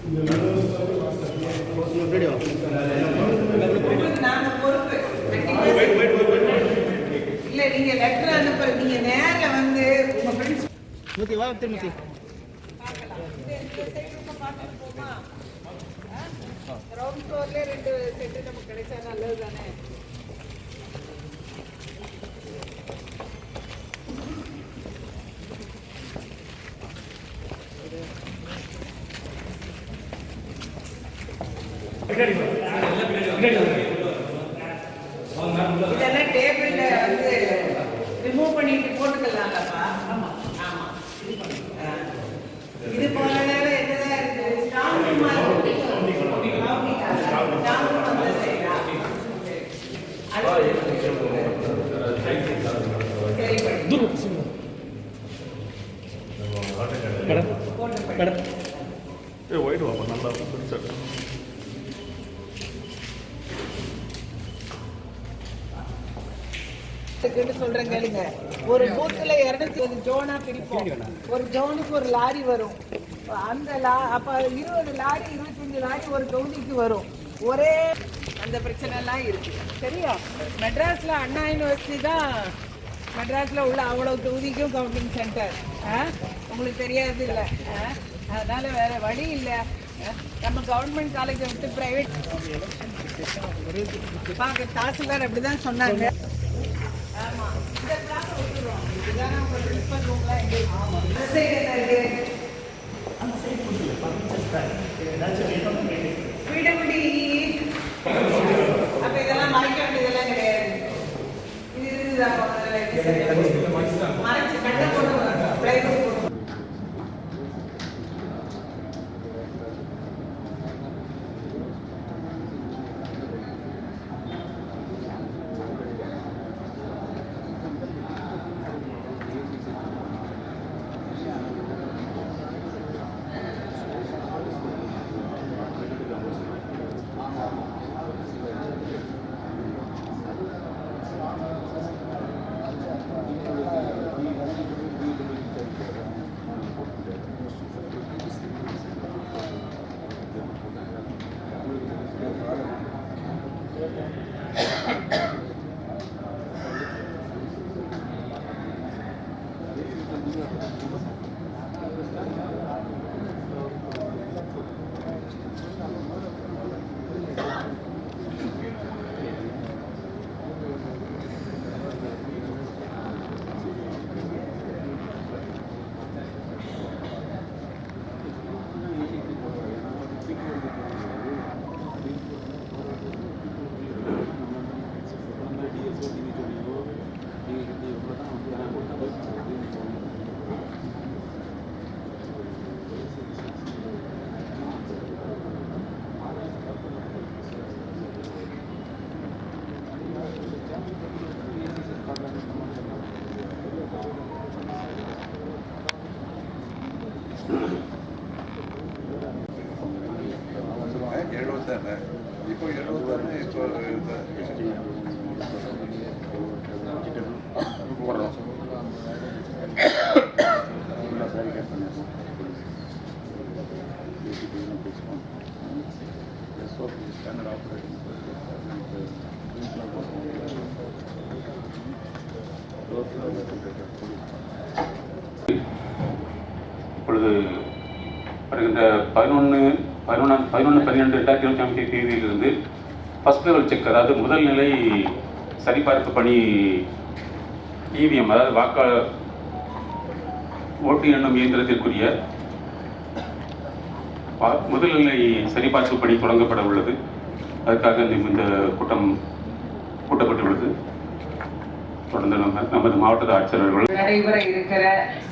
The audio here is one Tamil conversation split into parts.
இல்ல நீங்க லெட்டர் அனுப்புற நீங்க நேர்ல வந்து உங்க ஃப்ரெண்ட்ஸ் மூத்தி வா திருமூர்த்தி பார்க்கலாம். இந்த சைடு ரொம்ப பார்த்துட்டு போமா. கிரவுண்ட் ஃப்ளோர்ல 2 செட் நமக்கு கிடைச்சா நல்லது தானே. இதெல்லாம் டேபிள்ல வந்து ரிமூவ் பண்ணிட்டு போட்டுக்கலாம்லப்பா. ஆமா ஆமா இது போல என்னதான் இருக்கு ஸ்டாம்ப் மாதிரி சொல்றேன் கேளுங்க. ஒரு பூத்துல 220 ஜோனா பிரிப்போம். ஒரு ஜோனுக்கு ஒரு லாரி வரும். அந்த அப்ப 20 லாரி 25 லாரி ஒரு தொகுதிக்கு வரும். ஒரே அந்த பிரச்சனை எல்லாம் இருக்கு. சரியா? மெட்ராஸ்ல அண்ணா யூனிவர்சிட்டி தான் மெட்ராஸ்ல உள்ள அவ்வளவு தொகுதிக்கும் கவுண்டிங் சென்டர். உங்களுக்கு தெரியாது இல்லை. அதனால வேற வழி இல்லை. நம்ம கவர்மெண்ட் காலேஜை விட்டு பிரைவேட் பார்க்க தாசில்தார் அப்படிதான் சொன்னாங்க. ஆமா இந்த கிளாஸ் விட்டுருவோம். இதுதான் உங்க பிரின்சிபல் ரூம்லாம் எங்கே? ஆமா இந்த சைடு என்ன இருக்கு? அந்த சைடு கொடுக்கல. பிடபிள்யூடி அப்ப இதெல்லாம் மறைக்க வேண்டியதெல்லாம் கிடையாது. இது இருக்குதா? மறைச்சு கட்ட போட்டு பிரைவேட் போட்டு இப்போ 76 இப்போ இப்பொழுது வருகின்ற 11/12/2025 தேதியிலிருந்து ஃபர்ஸ்ட் லெவல் செக், அதாவது முதல் நிலை சரிபார்ப்பு பணி இவிஎம், அதாவது ஓட்டு எண்ணும் இயந்திரத்திற்குரிய முதல்நிலை சரிபார்ப்பு பணி தொடங்கப்பட உள்ளது. அதுக்காக இந்த கூட்டம் கூட்டப்பட்டுள்ளது. தொடர்ந்து நமது மாவட்ட ஆட்சியர்கள் நடைபெற இருக்கிற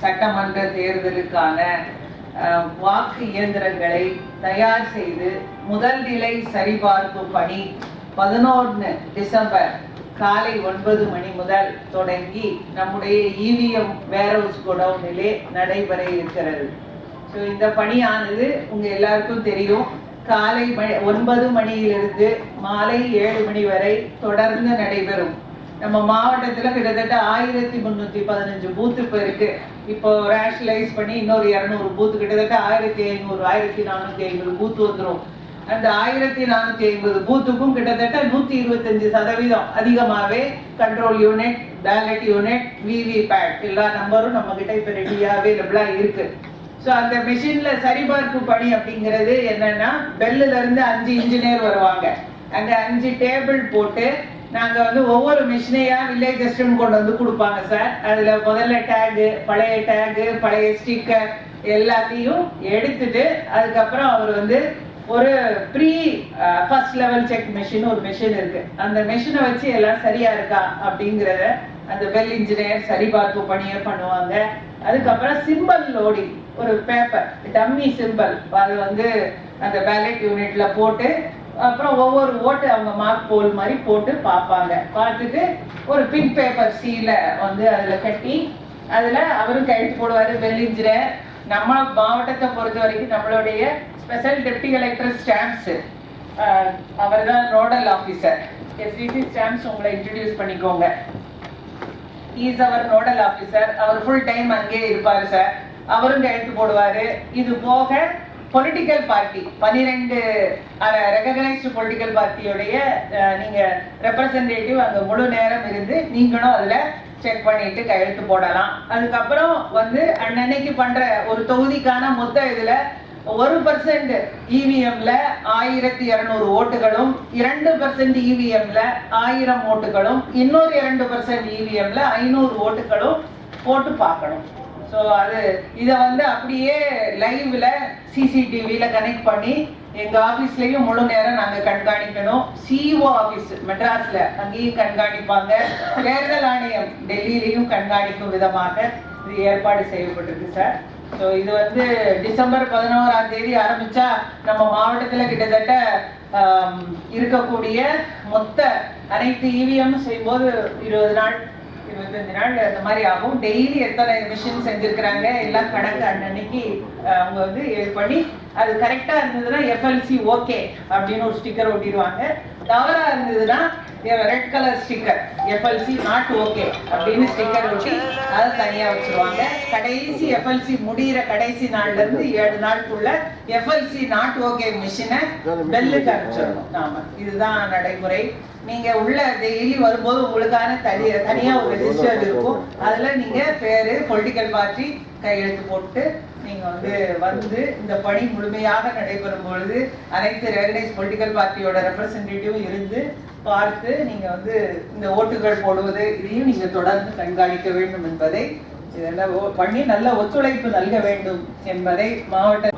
சட்டமன்ற தேர்தலுக்கான வாக்கு இயந்திரங்களை தயார் செய்து முதல் நிலை சரிபார்ப்பு பணி 11 டிசம்பர் காலை 9 மணி முதல் தொடங்கி நம்முடைய இவிஎம் வேர்ஹவுஸ் கோடவுனிலே நடைபெற இருக்கிறது. ஸோ இந்த பணியானது உங்க எல்லாருக்கும் தெரியும், காலை 9 மணியிலிருந்து மாலை 7 மணி வரை தொடர்ந்து நடைபெறும். நம்ம மாவட்டத்தில் கிட்டத்தட்ட 1315 பூத்து இப்போ இருக்கு. இப்போ ரேஷனலைஸ் பண்ணி இன்னொரு 200 பூத்து, கிட்டத்தட்ட 1500 1450 பூத்து வந்துடும். அந்த 1450 பூத்துக்கும் கிட்டத்தட்ட 125% அதிகமாகவே control unit, ballot unit, VVPAT எல்லா நம்பரும் நம்ம கிட்ட இப்ப ரெடியா அவைலபிளா இருக்கு. ஸோ அந்த மிஷின்ல சரிபார்ப்பு பணி அப்படிங்கிறது என்னன்னா, பெல்லுல இருந்து 5 இன்ஜினியர் வருவாங்க. அங்க 5 டேபிள் போட்டு நாங்க வந்து ஒவ்வொரு மிஷினையா வில்லேஜ் அசிஸ்டன்ட் கொண்டு வந்து கொடுப்பாங்க சார். அதுல முதல்ல டேகு, பழைய டேகு, பழைய ஸ்டிக்கர் எல்லாத்தையும் எடுத்துட்டு அதுக்கப்புறம் அவர் வந்து ஒரு pre first level check machine ஒரு மெஷின் இருக்கு. அந்த மெஷினை வச்சு எல்லாம் சரியா இருக்கா அப்படிங்கிறத அந்த பெல் இன்ஜினியர் சரிபார்ப்பு பணியை பண்ணுவாங்க. அதுக்கப்புறம் சிம்பல் லோடிங், ஒரு பேப்பர் டம்மி சிம்பல் அது வந்து அந்த பேலட் யூனிட்ல போட்டு அப்புறம் ஒவ்வொரு ஓட்டு அவங்க மார்க் போல் மாதிரி போட்டு பார்ப்பாங்க. பார்த்துட்டு ஒரு பின் பேப்பர் சீல வந்து அதுல கட்டி அதுல அவரும் கையெழுத்து போடுவாரு பெல் இன்ஜினியர். நம்ம மாவட்டத்தை பொறுத்த வரைக்கும் நம்மளுடைய ஸ்பெஷல் டெப்டி கலெக்டர் ஸ்டாம்ப்ஸ், அவர் தான் நோடல் ஆஃபீஸர். எஸ்டிசி ஸ்டாம்ப்ஸ் உங்களை இன்ட்ரடியூஸ் பண்ணிக்கோங்க. இஸ் அவர் நோடல் ஆஃபீஸர். அவர் ஃபுல் டைம் அங்கே இருப்பாரு சார். அவரும் கையெழுத்து போடுவாரு. இது போக பொலிட்டிக்கல் பார்ட்டி 12 ரெகக்னைஸ்டு பொலிட்டிக்கல் பார்ட்டியோடைய நீங்க ரெப்ரசன்டேட்டிவ் அங்க முழு நேரம் இருந்து நீங்களும் அதுல செக் பண்ணிட்டு கையெழுத்து போடலாம். அதுக்கப்புறம் வந்து அன்னைக்கு பண்ற ஒரு தொகுதிக்கான மொத்த இதுல 1% இவிஎம்ல 1200 ஓட்டுகளும், 2% இவிஎம்ல 1000 ஓட்டுகளும், இன்னொரு 2% இவிஎம்ல 500 ஓட்டுகளும் போட்டு பார்க்கணும். ஸோ அது இதை வந்து அப்படியே லைவ்ல சிசிடிவில கனெக்ட் பண்ணி எங்க ஆபீஸ்லயும் முழு நேரம் நாங்க கண்காணிக்கணும். சிஓ ஆபீஸ் மெட்ராஸ்ல அங்கேயும் கண்காணிப்பாங்க. தேர்தல் ஆணையம் டெல்லியிலையும் கண்காணிக்கும் விதமாக இது ஏற்பாடு செய்யப்பட்டிருக்கு சார். ஸோ இது வந்து டிசம்பர் 11ஆம் தேதி ஆரம்பிச்சா நம்ம மாவட்டத்துல கிட்டத்தட்ட இருக்கக்கூடிய மொத்த அனைத்து இவிஎம் செய்யும்போது 20 நாள் 25 நாள் அந்த மாதிரி ஆகும். டெய்லி எத்தனை மிஷின் செஞ்சிருக்கிறாங்க எல்லாம் கணக்கு அன்னைக்கு அவங்க வந்து பண்ணி அது கரெக்டா இருந்ததுன்னா எஃப்எல்சி ஓகே அப்படின்னு ஒரு ஸ்டிக்கர் ஒட்டிடுவாங்க. தவறா இருந்ததுன்னா red colour sticker FLC not okay அப்படின்னு ஸ்டிக்கர் ஒட்டி அதை தனியா வச்சிருவாங்க. கடைசி எஃப்எல்சி முடிகிற கடைசி நாள்ல இருந்து 7 நாளுக்குள்ள எஃப்எல்சி நாட் ஓகே மிஷினை பெல்லுக்கு அனுப்பிச்சிடணும் நாம. இதுதான் நடைமுறை. நீங்க உள்ள டெய்லி வரும்போது உங்களுக்கான தனியா ஒரு ரெஜிஸ்டர் இருக்கும். அதுல நீங்க பேரு, பொலிட்டிக்கல் பார்ட்டி கையெழுத்து போட்டு நீங்க வந்து இந்த பணி முழுமையாக நடைபெறும் பொழுது அனைத்து ரெகனைஸ் பொலிட்டிக்கல் பார்ட்டியோட ரெப்ரசன்டேட்டிவ் இருந்து பார்த்து நீங்க இந்த ஓட்டுகள் போடுவது இதையும் நீங்க தொடர்ந்து கண்காணிக்க வேண்டும் என்பதை இதெல்லாம் பண்ணி நல்ல ஒத்துழைப்பு நல்க வேண்டும் என்பதை மாவட்ட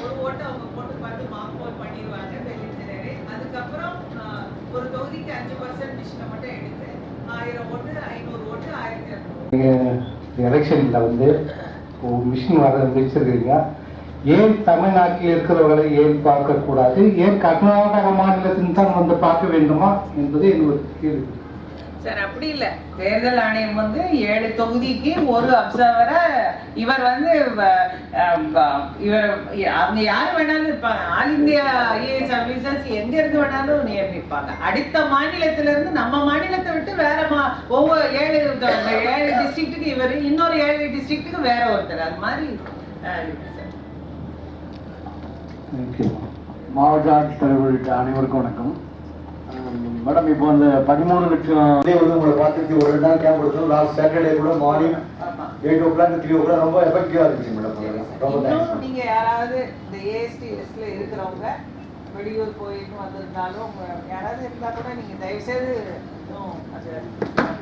ஒரு ஓட்டு அவங்க போட்டு பார்த்து மார்க் போல் பண்ணிடுவாங்க வெளியிடறே. அதுக்கப்புறம் ஒரு தொகுதிக்கு 5% மிஷினை மட்டும் எடுத்து 1000 ஓட்டு 500 ஓட்டு 1200 எலெக்ஷன்ல மிஷின் வர வச்சிருக்கீங்க. ஏன் தமிழ்நாட்டில் இருக்கிறவர்களை ஏன் பார்க்க கூடாது? ஏன் கர்நாடக மாநிலத்தின் தான் பார்க்க வேண்டுமா என்பது என்னோட கேள்வி சார். அப்படி இல்ல, தேர்தல் ஆணையம் 7 தொகுதிக்கு ஒரு அப்சர்வரை இவர் அவங்க யாரு வேணாலும் இருப்பாங்க. ஆல் இந்தியா ஐஏஎஸ் ஆபீசர்ஸ் எங்க இருந்து வேணாலும் நியமிப்பாங்க. அடுத்த மாநிலத்தில இருந்து நம்ம மாநிலத்தை விட்டு வேற ஒவ்வொரு 7 டிஸ்ட்ரிக்ட்டுக்கு இவர், இன்னொரு 7 டிஸ்ட்ரிக்ட்டுக்கு வேற ஒருத்தர், அது மாதிரி மாவட்ட ஆட்சித்தலைவர்களுக்கு அனைவருக்கும் வணக்கம். மேடம், இப்போ அந்த 13 லட்சம் உங்களை பார்த்துட்டு ஒரு 2 நாள் கேம்ப் எடுத்தோம். லாஸ்ட் சாட்டர்டே கூட மார்னிங் 8 o'clock 3 o'clock ரொம்ப எஃபெக்டிவா இருந்துச்சு மேடம். ரொம்ப தேங்க்ஸ். நீங்க யாராவது இந்த ஏஎஸ்டி லிஸ்ட்ல இருக்கிறவங்க வெளியூர் போயிட்டு வந்திருந்தாலும் யாராவது இருந்தா கூட நீங்க தயவு செய்து அதை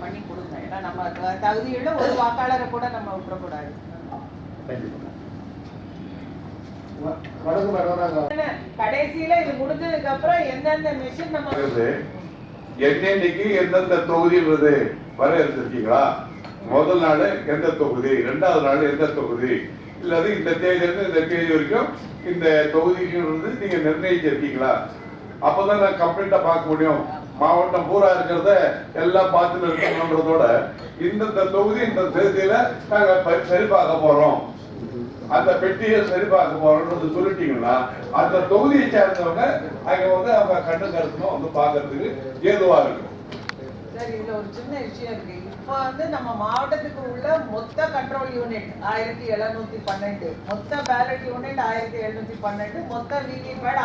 பண்ணி கொடுங்க. ஏன்னா நம்ம தகுதியுள்ள ஒரு வாக்காளரை கூட நம்ம விட்டுறக்கூடாது. கடைசியில இது முடிஞ்சதுக்கு அப்புறம் எந்தெந்த மிஷின் நம்ம என்னைக்கு எந்தெந்த தொகுதி வர எடுத்திருக்கீங்களா? முதல் நாள் எந்த தொகுதி, 2வது நாள் எந்த தொகுதி, இல்லது இந்த தேதியிலிருந்து இந்த தேதி வரைக்கும் இந்த தொகுதிக்கு நீங்க நிர்ணயிச்சிருக்கீங்களா? அப்பதான் நான் கம்ப்ளீட்டா பார்க்க முடியும். மாவட்டம் பூரா இருக்கிறத எல்லாம் பார்த்துட்டு இருக்கணும்ன்றதோட இந்த தொகுதி இந்த தேதியில நாங்க சரி பார்க்க போறோம், அந்த பெட்டியை சரி பார்க்க போறோம்ன்றது சொல்லிட்டீங்கன்னா அந்த தொகுதியை சேர்ந்தவங்க அங்க அவங்க கண்ணு கருத்துணும் பாக்குறதுக்கு ஏதுவா இருக்கும். சார் இதுல ஒரு சின்ன விஷயம் இருக்கு. இப்போ வந்து நம்ம மாவட்டத்துக்கு உள்ள மொத்த கண்ட்ரோல் யூனிட் 1712, மொத்த பேலட் யூனிட் 1712, மொத்த விவிபேட்